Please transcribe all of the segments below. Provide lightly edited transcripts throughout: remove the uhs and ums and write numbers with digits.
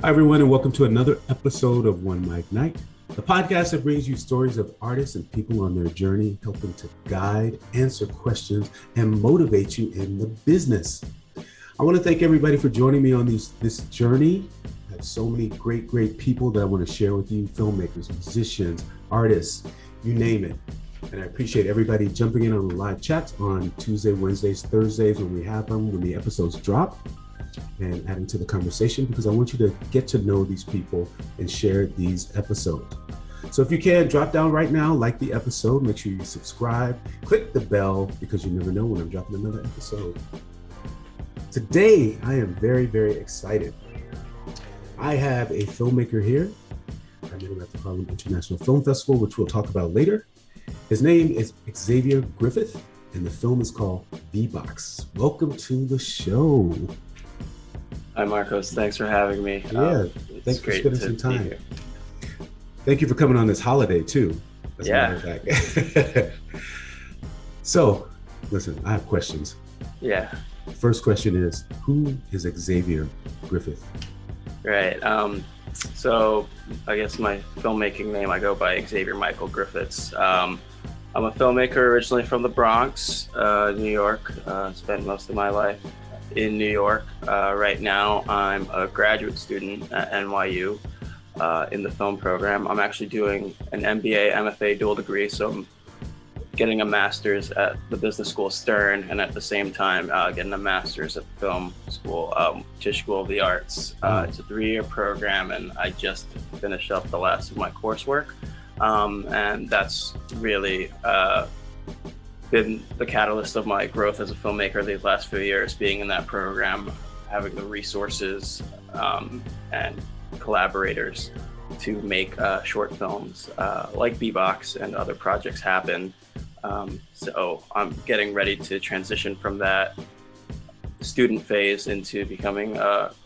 Hi, everyone, and welcome to another episode of OneMicNite, the podcast that brings you stories of artists and people on their journey, helping to guide, answer questions, and motivate you in the business. I want to thank everybody for joining me on this journey. I have so many great people that I want to share with you, filmmakers, musicians, artists, you name it. And I appreciate everybody jumping in on the live chats on Tuesday, Wednesdays, Thursdays when we have them, when the episodes drop, and adding to the conversation, because I want you to get to know these people and share these episodes. So if you can, drop down right now, like the episode, make sure you subscribe, click the bell, because you never know when I'm dropping another episode. Today, I am very excited. I have a filmmaker here. I met him at the Harlem International Film Festival, which we'll talk about later. His name is Xavier Griffith, and the film is called B-Box. Welcome to the show. Hi, Marcos. Thanks for having me. Yeah, thanks for spending some time. Thank you for coming on this holiday, too. As a matter of fact. So, listen, I have questions. Yeah. First question is, who is Xavier Griffith? Right. So, I guess my filmmaking name, I go by Xavier Michael Griffiths. I'm a filmmaker originally from the Bronx, New York. Spent most of my life in New York. Right now, I'm a graduate student at NYU in the film program. I'm actually doing an MBA, MFA dual degree, so I'm getting a master's at the business school Stern, and at the same time getting a master's at the film school, Tisch School of the Arts. It's a 3-year program, and I just finished up the last of my coursework, and that's really been the catalyst of my growth as a filmmaker these last few years, being in that program, having the resources and collaborators to make short films like B-Box and other projects happen. So I'm getting ready to transition from that student phase into becoming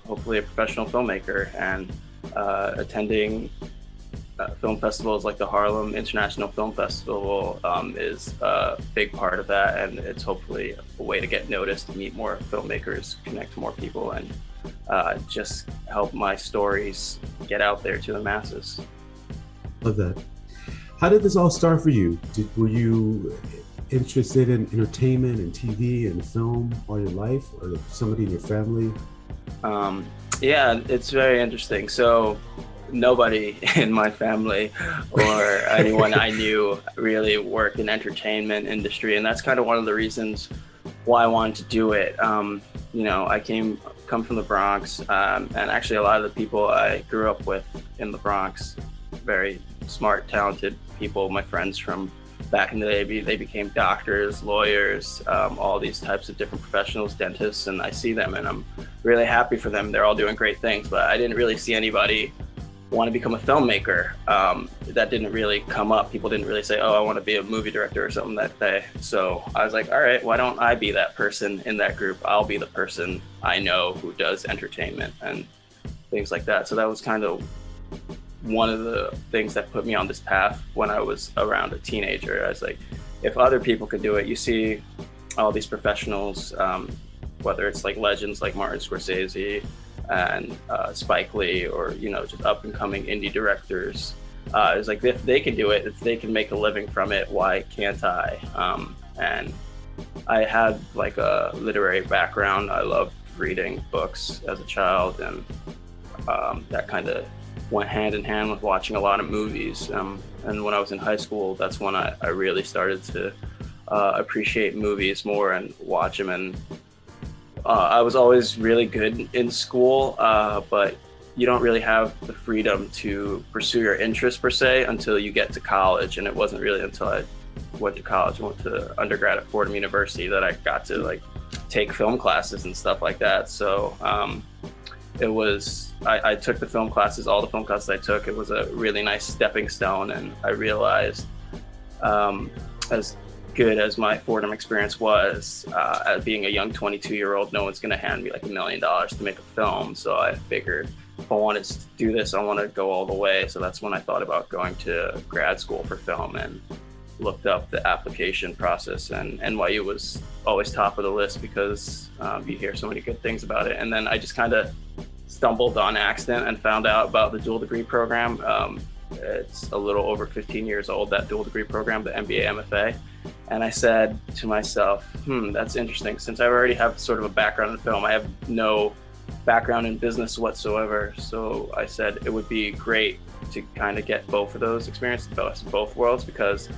hopefully a professional filmmaker, and attending film festivals like the Harlem International Film Festival is a big part of that, and it's hopefully a way to get noticed, meet more filmmakers, connect to more people, and just help my stories get out there to the masses. Love that. How did this all start for you? Were you interested in entertainment and TV and film all your life, or somebody in your family? Yeah, it's very interesting. So nobody in my family or anyone I knew really worked in entertainment industry, and that's kind of one of the reasons why I wanted to do it. I come from the Bronx, and actually a lot of the people I grew up with in the Bronx, very smart, talented people, my friends from back in the day, they became doctors, lawyers, all these types of different professionals, dentists, and I see them and I'm really happy for them. They're all doing great things, but I didn't really see anybody want to become a filmmaker. That didn't really come up. People didn't really say, oh, I want to be a movie director or something that day. So I was like, all right, why don't I be that person in that group? I'll be the person I know who does entertainment and things like that. So that was kind of one of the things that put me on this path when I was around a teenager. I was like, if other people could do it, you see all these professionals, whether it's like legends like Martin Scorsese and Spike Lee, or just up and coming indie directors. It's like, if they can do it, if they can make a living from it, why can't I? And I had like a literary background. I loved reading books as a child, and that kind of went hand in hand with watching a lot of movies. And when I was in high school, that's when I really started to appreciate movies more and watch them. And I was always really good in school, but you don't really have the freedom to pursue your interests per se until you get to college. And it wasn't really until I went to college, went to undergrad at Fordham University, that I got to like take film classes and stuff like that. So I took the film classes, all the film classes I took. It was a really nice stepping stone, and I realized as good as my Fordham experience was, as being a young 22-year-old, no one's going to hand me like $1 million to make a film. So I figured if I wanted to do this, I want to go all the way. So that's when I thought about going to grad school for film, and looked up the application process, and NYU was always top of the list because you hear so many good things about it. And then I just kind of stumbled on accident and found out about the dual degree program. It's a little over 15 years old, that dual degree program, the MBA MFA. And I said to myself, that's interesting. Since I already have sort of a background in film, I have no background in business whatsoever. So I said it would be great to kind of get both of those experiences, both worlds, because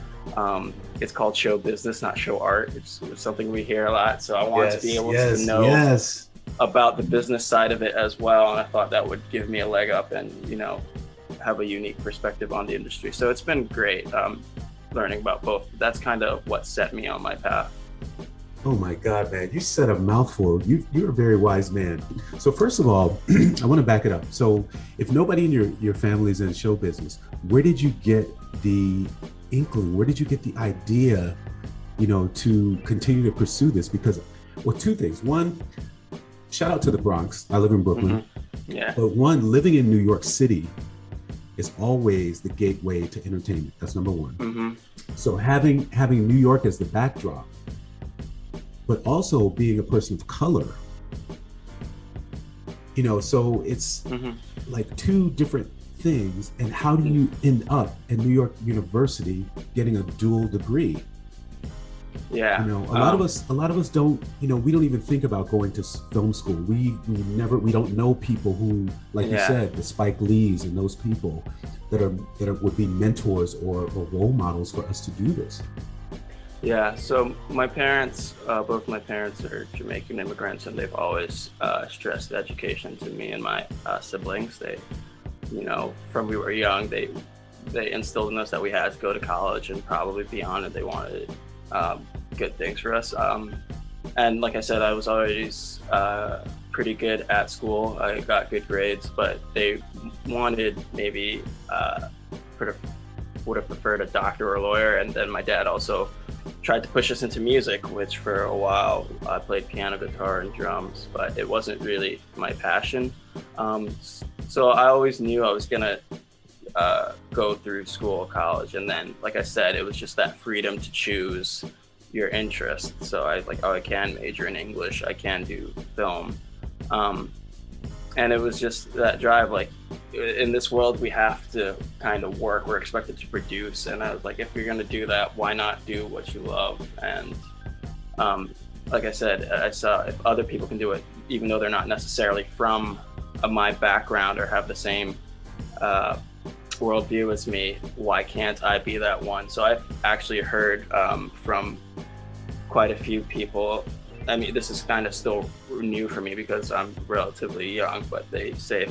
it's called show business, not show art. It's something we hear a lot. So I wanted to be able to know about the business side of it as well. And I thought that would give me a leg up and, have a unique perspective on the industry. So it's been great learning about both. That's kind of what set me on my path. Oh my God, man, you said a mouthful. You're a very wise man. So first of all, I want to back it up. So if nobody in your family is in show business, where did you get the inkling? Where did you get the idea, to continue to pursue this? Because, well, two things. One, shout out to the Bronx. I live in Brooklyn. Mm-hmm. Yeah. But one, living in New York City is always the gateway to entertainment. That's number one. Mm-hmm. So having New York as the backdrop, but also being a person of color, so it's like two different things. And how do you end up at New York University getting a dual degree? Yeah. A lot of us don't, we don't even think about going to film school. We don't know people who, like you said, the Spike Lees and those people that would be mentors or role models for us to do this. Yeah, so my parents, both my parents are Jamaican immigrants, and they've always stressed education to me and my siblings. They, from we were young, they instilled in us that we had to go to college and probably beyond, and they wanted good things for us. And like I said, I was always pretty good at school. I got good grades, but they wanted maybe would have preferred a doctor or a lawyer. And then my dad also tried to push us into music, which for a while I played piano, guitar, and drums, but it wasn't really my passion. So I always knew I was gonna go through school, college, and then, like I said, it was just that freedom to choose your interest. So I I can major in English, I can do film. And it was just that drive, in this world, we have to kind of work, we're expected to produce. And I was like, if you're gonna do that, why not do what you love? And like I said, I saw if other people can do it, even though they're not necessarily from my background or have the same worldview as me, why can't I be that one? So I've actually heard from quite a few people. I mean, this is kind of still new for me because I'm relatively young, but they say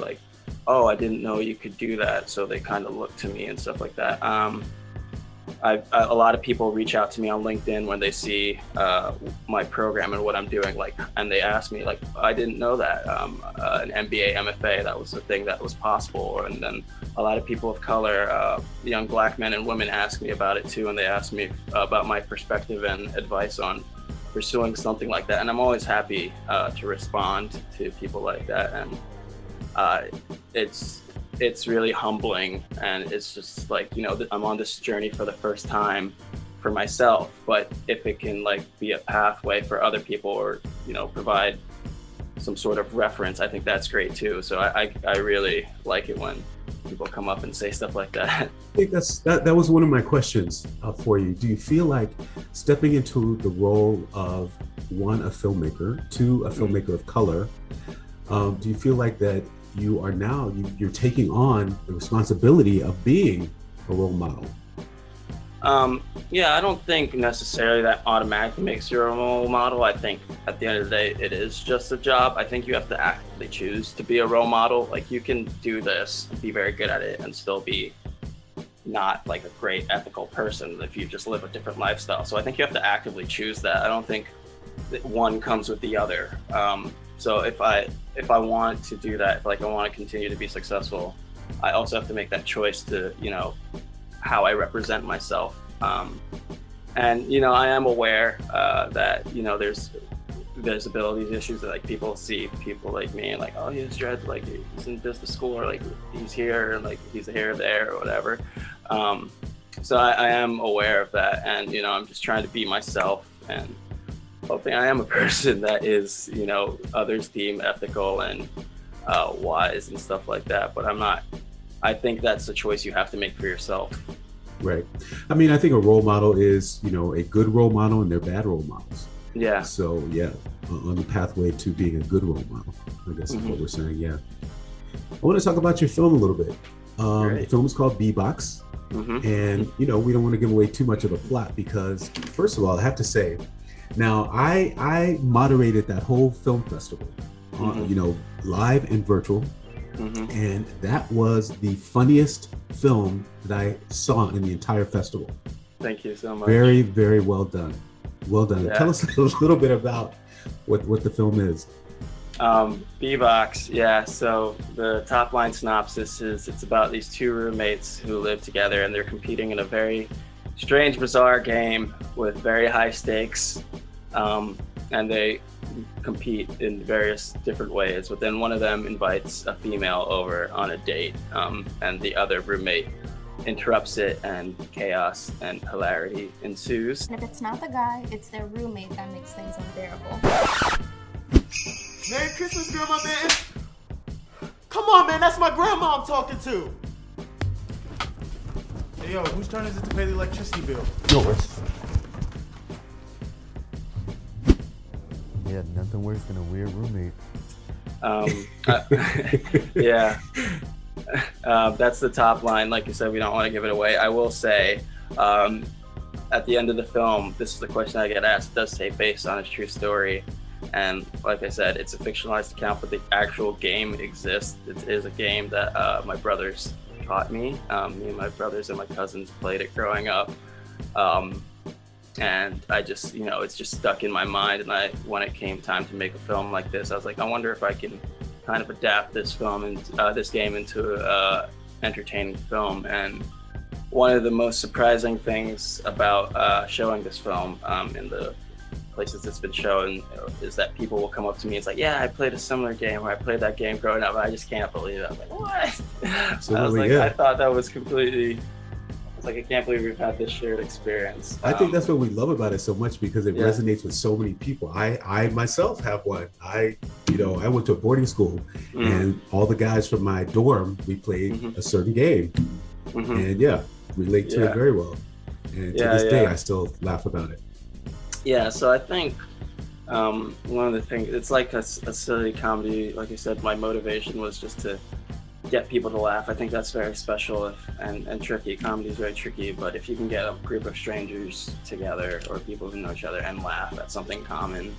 oh, I didn't know you could do that. So they kind of look to me and stuff like that. A lot of people reach out to me on LinkedIn when they see my program and what I'm doing, and they ask me I didn't know that an MBA, MFA, that was the thing that was possible. And then a lot of people of color, young Black men and women, ask me about it too, and they ask me about my perspective and advice on pursuing something like that. And I'm always happy to respond to people like that. And it's really humbling, and it's just I'm on this journey for the first time for myself, but if it can be a pathway for other people, or provide some sort of reference, I think that's great too. So I really like it when people come up and say stuff like that. I think that was one of my questions for you. Do you feel like stepping into the role of, one, a filmmaker, two, a filmmaker of color, do you feel like that you are now, you're taking on the responsibility of being a role model? Yeah, I don't think necessarily that automatically makes you a role model. I think at the end of the day, it is just a job. I think you have to actively choose to be a role model. You can do this, be very good at it, and still be not a great ethical person if you just live a different lifestyle. So I think you have to actively choose that. I don't think that one comes with the other. So if I want to do that, if I want to continue to be successful, I also have to make that choice to, how I represent myself. And, I am aware that, there's visibility issues that people see people like me and oh, he has dreads, he's in business school, or he's here, and he's here, there, or whatever. So I am aware of that, and, I'm just trying to be myself, and hoping I am a person that is, others deem ethical and wise and stuff like that. But I think that's a choice you have to make for yourself. Right. I mean, I think a role model is, a good role model, and they're bad role models. Yeah. So yeah, on the pathway to being a good role model, I guess is what we're saying. Yeah. I want to talk about your film a little bit. The film is called B-Box. And, we don't want to give away too much of the plot because, first of all, I have to say, now I moderated that whole film festival, live and virtual. And that was the funniest film that I saw in the entire festival. Thank you so much. Very, very well done. Well done. Yeah. Tell us a little bit about what the film is. B-Box, yeah. So the top line synopsis is it's about these two roommates who live together, and they're competing in a very strange, bizarre game with very high stakes. And they compete in various different ways. But then one of them invites a female over on a date, and the other roommate interrupts it, and chaos and hilarity ensues. And if it's not the guy, it's their roommate that makes things unbearable. Merry Christmas, Grandma, man. Come on, man, that's my grandma I'm talking to. Hey, yo, whose turn is it to pay the electricity bill? Yours. Yeah, nothing worse than a weird roommate. Yeah. That's the top line. Like you said, we don't want to give it away. I will say, at the end of the film, this is the question I get asked. It does say based on a true story. And like I said, it's a fictionalized account, but the actual game exists. It is a game that my brothers taught me. Me and my brothers and my cousins played it growing up. And I just, it's just stuck in my mind. And when it came time to make a film like this, I was like, I wonder if I can kind of adapt this film and this game into entertaining film. And one of the most surprising things about showing this film in the places it's been shown is that people will come up to me. It's like, yeah, I played a similar game, or I played that game growing up. I just can't believe it. I was like, what? Absolutely, I was like, yeah. I thought that was completely. It's like, I can't believe we've had this shared experience. I think that's what we love about it so much, because it resonates with so many people. I myself have one. I went to a boarding school, and all the guys from my dorm, we played a certain game, and relate to it very well. And to this day, I still laugh about it. Yeah, so I think one of the things, it's like a silly comedy. Like I said, my motivation was just to get people to laugh. I think that's very special and tricky. Comedy is very tricky, but if you can get a group of strangers together, or people who know each other, and laugh at something common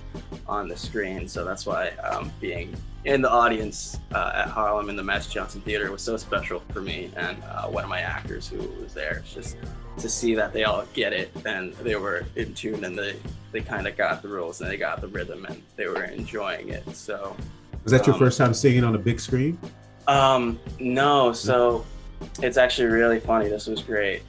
on the screen. So that's why being in the audience at Harlem in the Max Johnson Theater was so special for me, and one of my actors who was there. It's just to see that they all get it, and they were in tune, and they kind of got the rules, and they got the rhythm, and they were enjoying it. So was that your first time singing on a big screen? No, so it's actually really funny. This was great.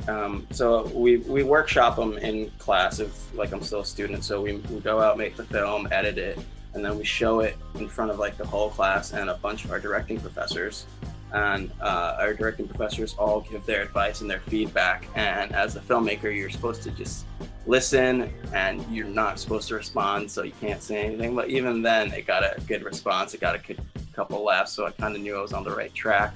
So we workshop them in class if I'm still a student. So we go out, make the film, edit it, and then we show it in front of the whole class and a bunch of our directing professors. And our directing professors all give their advice and their feedback. And as a filmmaker, you're supposed to just listen, and you're not supposed to respond, so you can't say anything. But even then, it got a good response. It got a good couple laughs, so I kind of knew I was on the right track.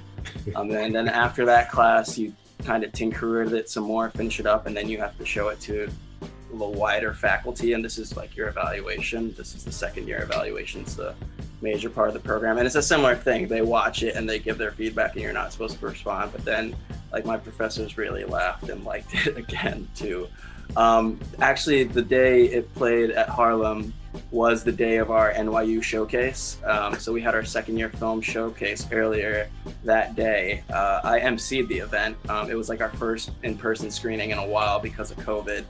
And then after that class, you kind of tinker with it some more, finish it up, and then you have to show it to a little wider faculty. And this is your evaluation. This is the second year evaluation. It's the major part of the program, and it's a similar thing. They watch it and they give their feedback, and you're not supposed to respond. But then my professors really laughed and liked it again too. Actually, the day it played at Harlem was the day of our NYU showcase. So we had our second year film showcase earlier that day. I emceed the event. It was our first in-person screening in a while because of COVID.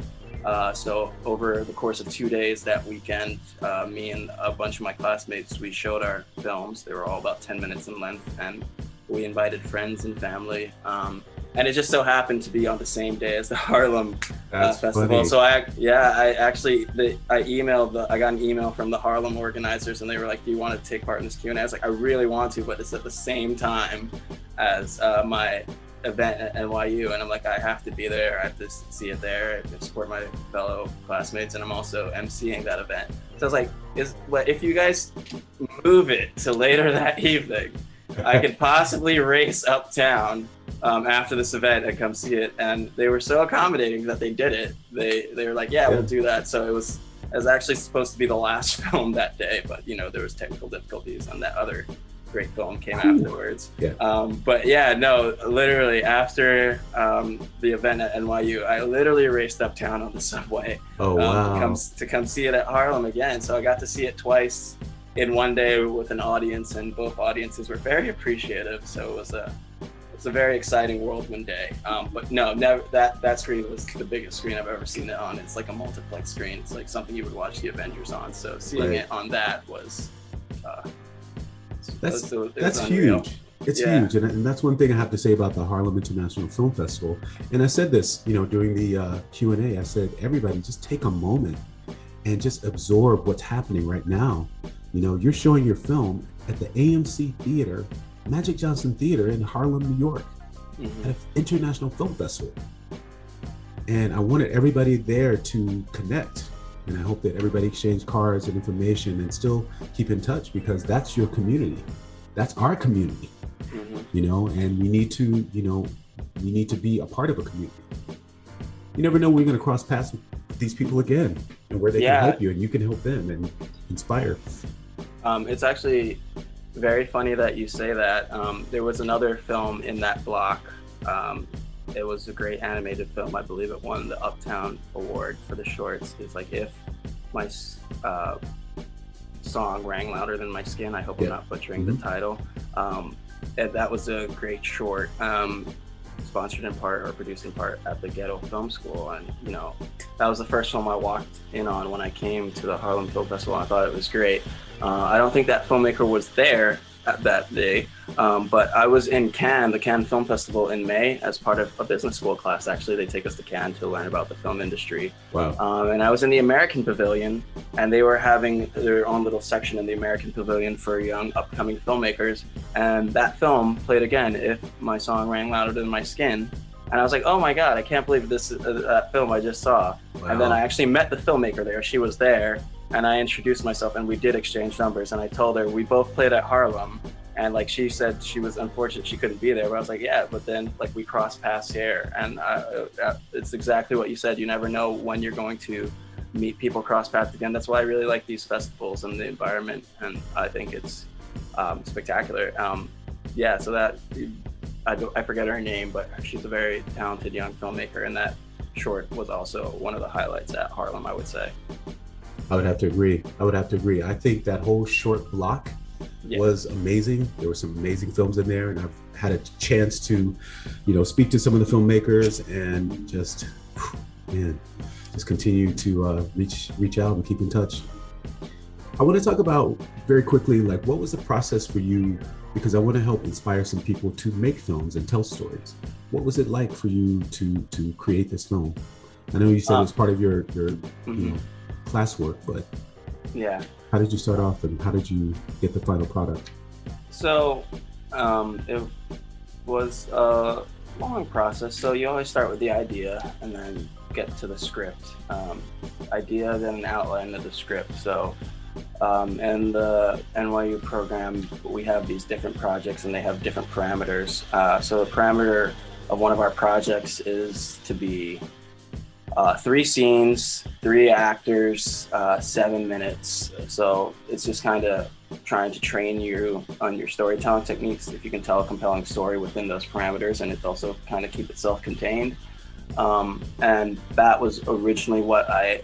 So over the course of 2 days that weekend, me and a bunch of my classmates, we showed our films. They were all about 10 minutes in length, and we invited friends and family. And it just so happened to be on the same day as the Harlem festival. Funny. So I got an email from the Harlem organizers, and they were like, "Do you want to take part in this Q&A?" I was like, "I really want to, but it's at the same time as my event at NYU, and I'm like, I have to be there. I have to see it there and support my fellow classmates, and I'm also emceeing that event. So I was like, if you guys move it to later that evening, I could possibly race uptown after this event and come see it. And they were so accommodating that they did it. They were like, yeah, we'll do that. So it was actually supposed to be the last film that day, but there was technical difficulties, and that other great film came afterwards. Yeah. But yeah, no, literally after the event at NYU, I literally raced uptown on the subway to come see it at Harlem again. So I got to see it twice in one day with an audience, and both audiences were very appreciative. So it was a very exciting whirlwind day. But no, never that screen was the biggest screen I've ever seen it on. It's like a multiplex screen. It's like something you would watch the Avengers on. So seeing it on that was that's unreal. huge. It's huge, and that's one thing I have to say about the Harlem International Film Festival. And I said this, during the Q&A. I said, everybody, just take a moment and just absorb what's happening right now. You're showing your film at the AMC Theater, Magic Johnson Theater in Harlem, New York, at an international film festival. And I wanted everybody there to connect. And I hope that everybody exchange cards and information and still keep in touch, because that's your community. That's our community, and we need to be a part of a community. You never know when you're going to cross paths with these people again, and where they can help you and you can help them and inspire. It's actually very funny that you say that. There was another film in that block. It was a great animated film. I believe it won the Uptown Award for the shorts. It's like, If My Song Rang Louder Than My Skin. I hope I'm not butchering the title. And that was a great short, sponsored in part or produced in part at the Ghetto Film School. And, that was the first film I walked in on when I came to the Harlem Film Festival. I thought it was great. I don't think that Filmmaker was there that day, but I was in Cannes, the Cannes Film Festival in May, as part of a business school class. Actually, they take us to Cannes to learn about the film industry. Wow. And I was in the American Pavilion, and they were having their own little section in the American Pavilion for young upcoming filmmakers. And that film played again, If My Song Rang Louder Than My Skin. And I was like, oh my God, I can't believe this is that film I just saw. Wow. And then I actually met the filmmaker there. She was there. And I introduced myself, and we did exchange numbers, and I told her we both played at Harlem, and like she said she was unfortunate she couldn't be there, but I was like, yeah, but then like we crossed paths here, and it's exactly what you said. You never know when you're going to meet people, cross paths again. That's why I really like these festivals and the environment, and I think it's spectacular. So that I forget her name, but she's a very talented young filmmaker, and that short was also one of the highlights at Harlem, I would say. I would have to agree. I think that whole short block was amazing. There were some amazing films in there, and I've had a chance to, speak to some of the filmmakers and just continue to reach out and keep in touch. I want to talk about very quickly, like, what was the process for you? Because I want to help inspire some people to make films and tell stories. What was it like for you to create this film? I know you said it was part of your classwork, but how did you start off, and how did you get the final product? So it was a long process. So you always start with the idea and then get to the script. Idea, then an outline of the script. So in the NYU program, we have these different projects, and they have different parameters. So the parameter of one of our projects is to be 3 scenes, 3 actors, 7 minutes. So it's just kind of trying to train you on your storytelling techniques, if you can tell a compelling story within those parameters, and it's also kind of keep it self-contained. And that was originally what I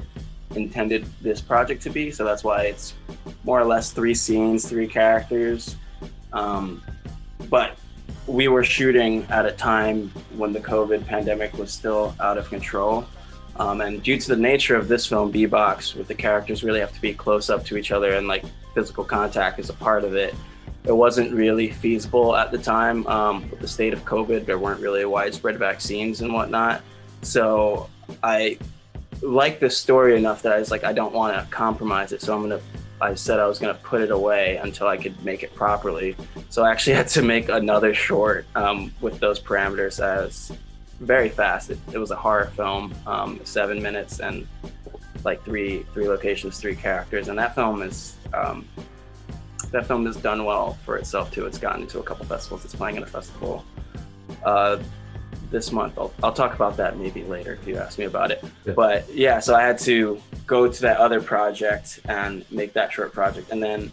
intended this project to be. So that's why it's more or less 3 scenes, 3 characters. But we were shooting at a time when the COVID pandemic was still out of control. And due to the nature of this film, B-Box, with the characters really have to be close up to each other, and like physical contact is a part of it. It wasn't really feasible at the time. With the state of COVID, there weren't really widespread vaccines and whatnot. So I like this story enough that I was like, I don't want to compromise it. So I said I was going to put it away until I could make it properly. So I actually had to make another short with those parameters as very fast. It was a horror film, 7 minutes and like three locations, 3 characters. And that film has done well for itself too. It's gotten into a couple festivals. It's playing in a festival this month. I'll talk about that maybe later if you ask me about it. Yeah. But yeah, so I had to go to that other project and make that short project. And then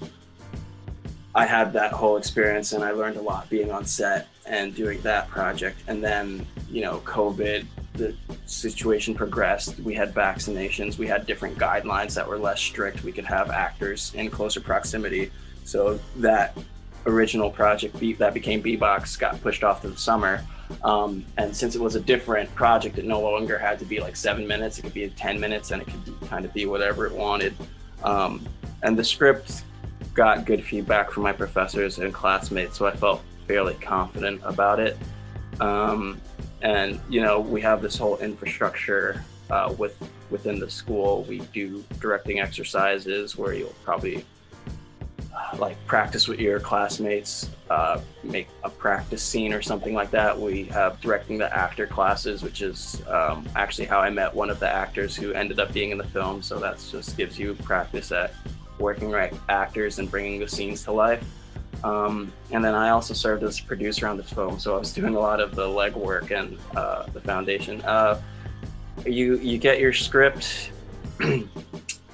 I had that whole experience and I learned a lot being on set and doing that project. And then, COVID, the situation progressed. We had vaccinations, we had different guidelines that were less strict. We could have actors in closer proximity. So that original project that became B-Box got pushed off to the summer. And since it was a different project, it no longer had to be like 7 minutes, it could be 10 minutes and it could kind of be whatever it wanted. And the script got good feedback from my professors and classmates, so I felt fairly confident about it. And we have this whole infrastructure within the school. We do directing exercises where you'll probably practice with your classmates, make a practice scene or something like that. We have directing the actor classes, which is actually how I met one of the actors who ended up being in the film. So that just gives you practice at working right actors and bringing the scenes to life. And then I also served as a producer on this film, so I was doing a lot of the legwork and the foundation. You get your script,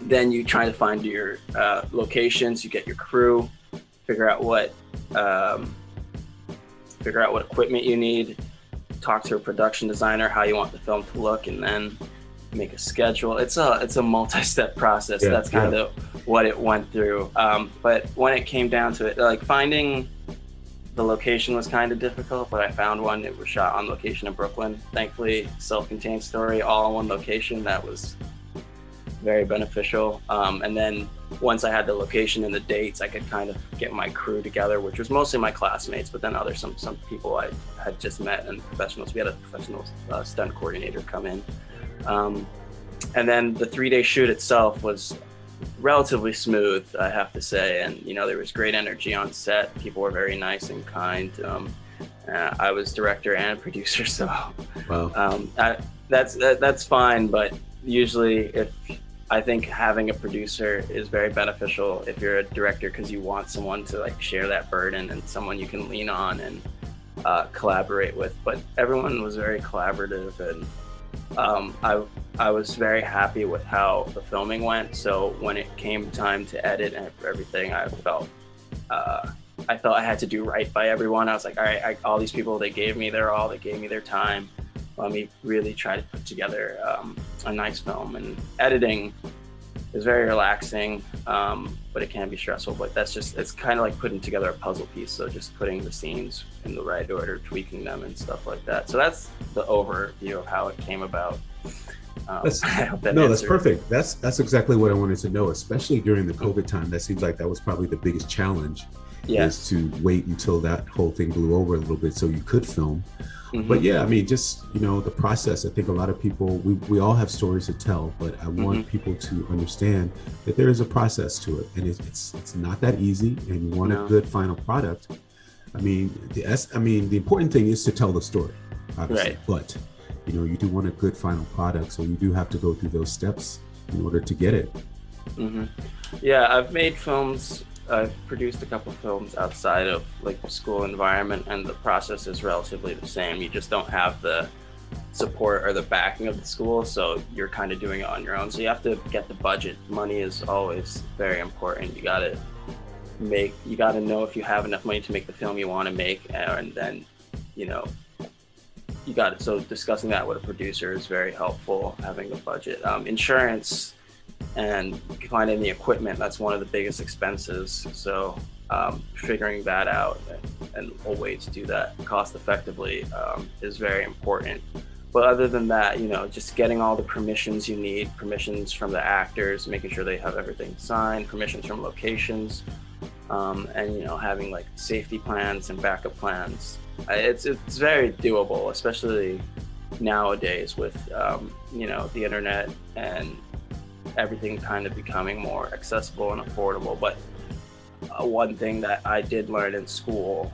then you try to find your locations, you get your crew, figure out what equipment you need, talk to a production designer how you want the film to look, and then make a schedule. It's a multi-step process. Yeah, that's kind of what it went through. But when it came down to it, finding the location was kind of difficult, but I found one. It was shot on location in Brooklyn. Thankfully, self-contained story, all in one location. That was very beneficial. And then once I had the location and the dates, I could kind of get my crew together, which was mostly my classmates, but then some people I had just met and professionals. We had a professional stunt coordinator come in. And then the 3-day shoot itself was relatively smooth, I have to say. And, there was great energy on set. People were very nice and kind. I was director and producer, so wow. That's fine. But usually I think having a producer is very beneficial if you're a director, because you want someone to share that burden and someone you can lean on and collaborate with. But everyone was very collaborative, and I was very happy with how the filming went. So when it came time to edit and everything, I felt I had to do right by everyone. I was like, all right, all these people, they gave me their all, they gave me their time. Let me really try to put together a nice film. And editing is very relaxing, but it can be stressful. But it's kind of like putting together a puzzle piece. So just putting the scenes in the right order, tweaking them and stuff like that. So that's the overview of how it came about. That's perfect. That's exactly what I wanted to know, especially during the COVID time. That seems like that was probably the biggest challenge, is to wait until that whole thing blew over a little bit so you could film. Mm-hmm. But yeah, just, the process. I think a lot of people, we all have stories to tell, but I want people to understand that there is a process to it, and it's not that easy, and you want a good final product. The important thing is to tell the story, obviously, right. But you do want a good final product, so you do have to go through those steps in order to get it. Mm-hmm. Yeah, I've made films. I've produced a couple films outside of the school environment, and the process is relatively the same. You just don't have the support or the backing of the school, so you're kind of doing it on your own. So you have to get the budget. Money is always very important. You got to know if you have enough money to make the film you want to make, and then you got it. So discussing that with a producer is very helpful, having a budget. Insurance and finding the equipment, that's one of the biggest expenses. So figuring that out and a way to do that cost effectively is very important. But other than that, just getting all the permissions you need, permissions from the actors, making sure they have everything signed, permissions from locations, and having safety plans and backup plans. It's very doable, especially nowadays with the internet and everything kind of becoming more accessible and affordable. But one thing that I did learn in school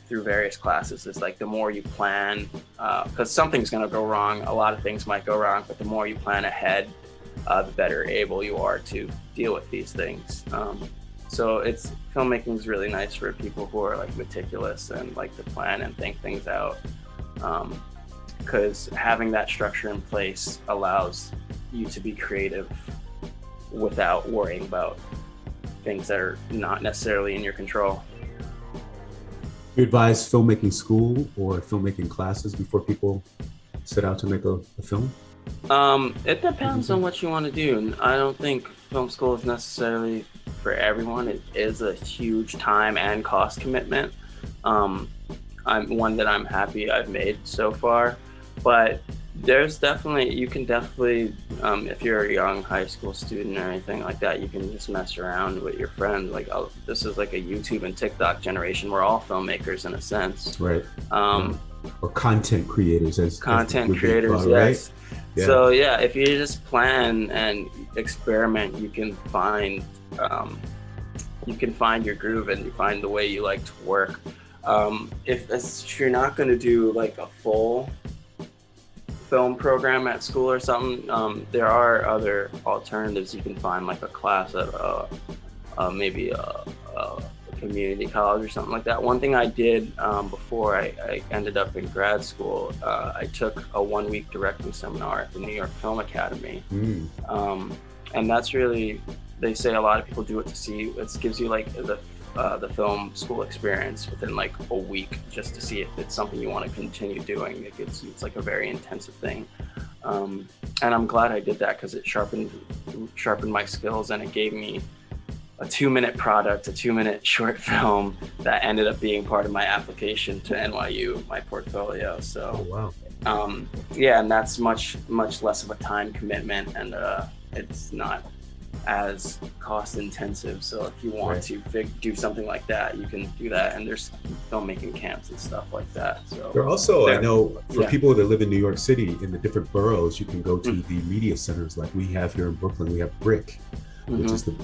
through various classes is like the more you plan, because something's going to go wrong, a lot of things might go wrong, but the more you plan ahead, the better able you are to deal with these things. So filmmaking is really nice for people who are like meticulous and like to plan and think things out, because having that structure in place allows you to be creative without worrying about things that are not necessarily in your control. You advise filmmaking school or filmmaking classes before people set out to make a film? It depends on what you want to do. And I don't think film school is necessarily for everyone. It is a huge time and cost commitment. I'm one that I'm happy I've made so far, but you can definitely, if you're a young high school student or anything like that, you can just mess around with your friends. Like, this is like a YouTube and TikTok generation. We're all filmmakers in a sense. Right. Or content creators, yes. Right? Yeah. So yeah, if you just plan and experiment, you can find your groove and you find the way you like to work. If you're not going to do like a full film program at school or something, there are other alternatives. You can find like a class at maybe a community college or something like that. One thing I did before I ended up in grad school, I took a 1-week directing seminar at the New York Film Academy. And that's really, they say a lot of people do it to see, it gives you like the film school experience within like a week, just to see if it's something you want to continue doing. It's like a very intensive thing. And I'm glad I did that because it sharpened my skills, and it gave me a 2-minute product, a 2-minute short film that ended up being part of my application to NYU, my portfolio. So, oh, wow. Yeah, and that's much less of a time commitment, and it's not as cost intensive. So if you want to do something like that, you can do that. And there's filmmaking camps and stuff like that. So there are also, I know for people that live in New York City, in the different boroughs, you can go to the media centers like we have here in Brooklyn. We have BRIC, which is the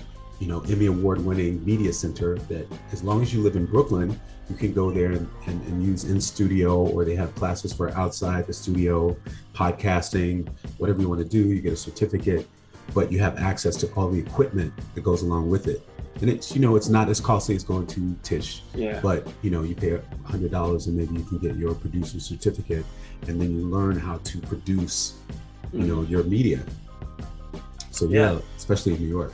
Emmy Award-winning media center that, as long as you live in Brooklyn, you can go there and use in studio, or they have classes for outside the studio, podcasting, whatever you want to do. You get a certificate, but you have access to all the equipment that goes along with it. And it's, it's not as costly as going to Tisch, but you pay $100 and maybe you can get your producer certificate, and then you learn how to produce, your media. So especially in New York.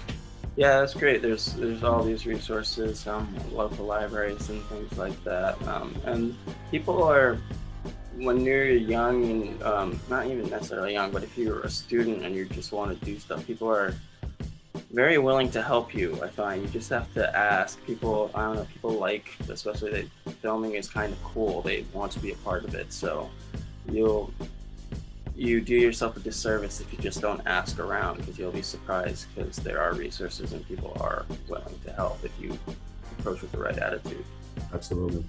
Yeah, that's great. There's all these resources, local libraries and things like that. And people are, when you're young and not even necessarily young, but if you're a student and you just want to do stuff, people are very willing to help you. I find you just have to ask people. I don't know, people like, especially that filming is kind of cool. They want to be a part of it. So you do yourself a disservice if you just don't ask around, because you'll be surprised, because there are resources and people are willing to help if you approach with the right attitude. Absolutely.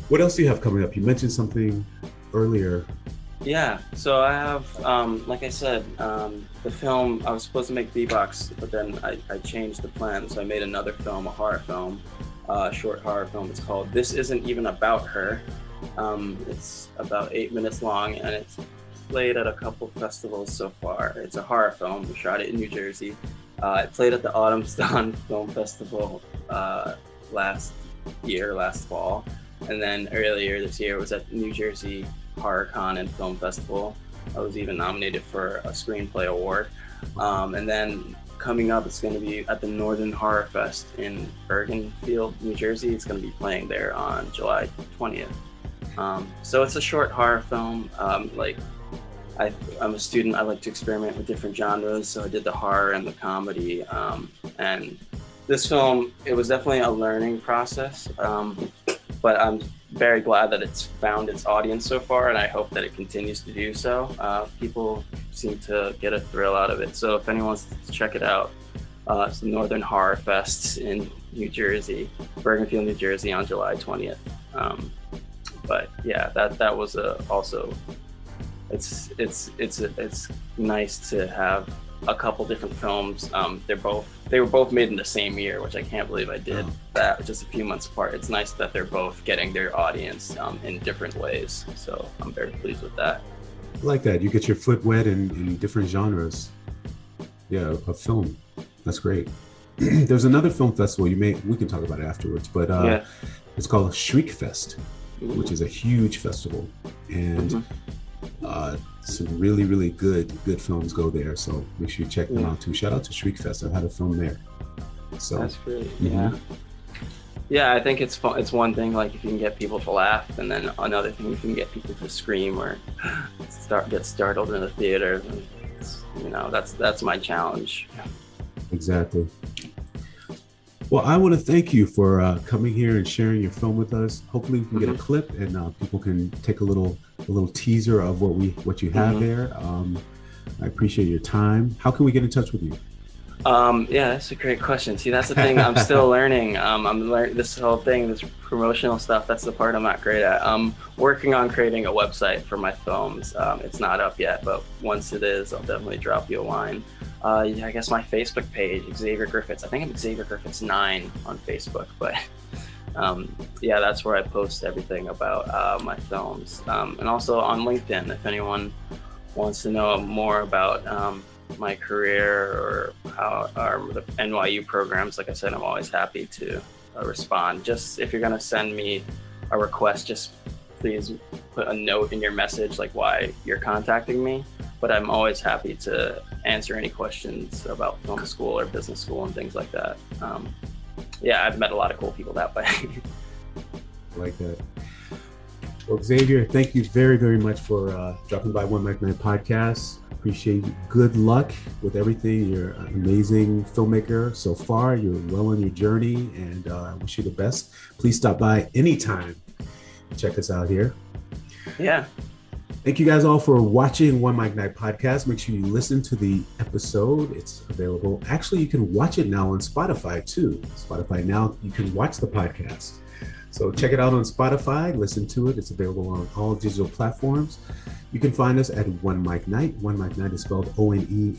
What else do you have coming up? You mentioned something earlier. Yeah, so I have, like I said, the film, I was supposed to make B-Box, but then I changed the plan. So I made another film, a horror film, a short horror film. It's called This Isn't Even About Her. It's about 8 minutes long, and it's played at a couple festivals so far. It's a horror film. We shot it in New Jersey. It played at the Autumn's Dawn Film Festival last fall. And then earlier this year it was at New Jersey HorrorCon and Film Festival. I was even nominated for a screenplay award. And then coming up, it's going to be at the Northern Horror Fest in Bergenfield, New Jersey. It's going to be playing there on July 20th. So it's a short horror film. I'm a student. I like to experiment with different genres. So I did the horror and the comedy. And this film, it was definitely a learning process. But I'm very glad that it's found its audience so far, and I hope that it continues to do so. People seem to get a thrill out of it. So if anyone wants to check it out, it's the Northern Horror Fest in New Jersey, Bergenfield, New Jersey on July 20th. But yeah, that was also, it's nice to have a couple different films. They were both made in the same year, which I can't believe I did that just a few months apart. It's nice that they're both getting their audience in different ways. So I'm very pleased with that. I like that. You get your foot wet in different genres. Yeah, of film. That's great. There's another film festival we can talk about it afterwards, but it's called Shriek Fest, which is a huge festival, and some really, really good films go there. So make sure you check them out too. Shout out to Shriek Fest. I've had a film there. So that's great. Yeah, I think it's fun. It's one thing, like, if you can get people to laugh, and then another thing, if you can get people to scream or get startled in the theater. That's my challenge. Exactly. Well, I want to thank you for coming here and sharing your film with us. Hopefully we can get a clip and people can take a little teaser of what you have there. I appreciate your time. How can we get in touch with you? Yeah, that's a great question. See, that's the thing I'm still learning. I'm learning this whole thing, this promotional stuff. That's the part I'm not great at. I'm working on creating a website for my films. It's not up yet, but once it is, I'll definitely drop you a line. I guess my Facebook page, Xavier Griffiths. I think I'm Xavier Griffiths 9 on Facebook, but that's where I post everything about my films. And also on LinkedIn, if anyone wants to know more about my career or how the NYU programs, like I said, I'm always happy to respond. Just if you're gonna send me a request, just please put a note in your message, like why you're contacting me. But I'm always happy to answer any questions about film school or business school and things like that. I've met a lot of cool people that way. Like that. Well, Xavier, thank you very, very much for dropping by OneMicNite podcast. Appreciate you. Good luck with everything. You're an amazing filmmaker so far. You're well on your journey, and I wish you the best. Please stop by anytime. Check us out here. Yeah. Thank you guys all for watching OneMicNite podcast. Make sure you listen to the episode. It's available. Actually, you can watch it now on Spotify too. Spotify now, you can watch the podcast. So check it out on Spotify, listen to it. It's available on all digital platforms. You can find us at OneMicNite. OneMicNite is spelled OneMicNite.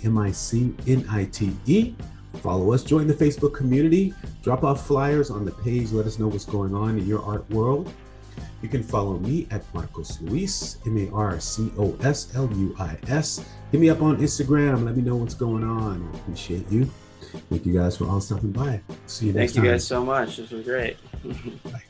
Follow us, join the Facebook community, drop off flyers on the page, let us know what's going on in your art world. You can follow me at Marcos Luis, MarcosLuis. Hit me up on Instagram, let me know what's going on. I appreciate you. Thank you guys for all stopping by. See you next time. Thank you guys so much. This was great. Bye.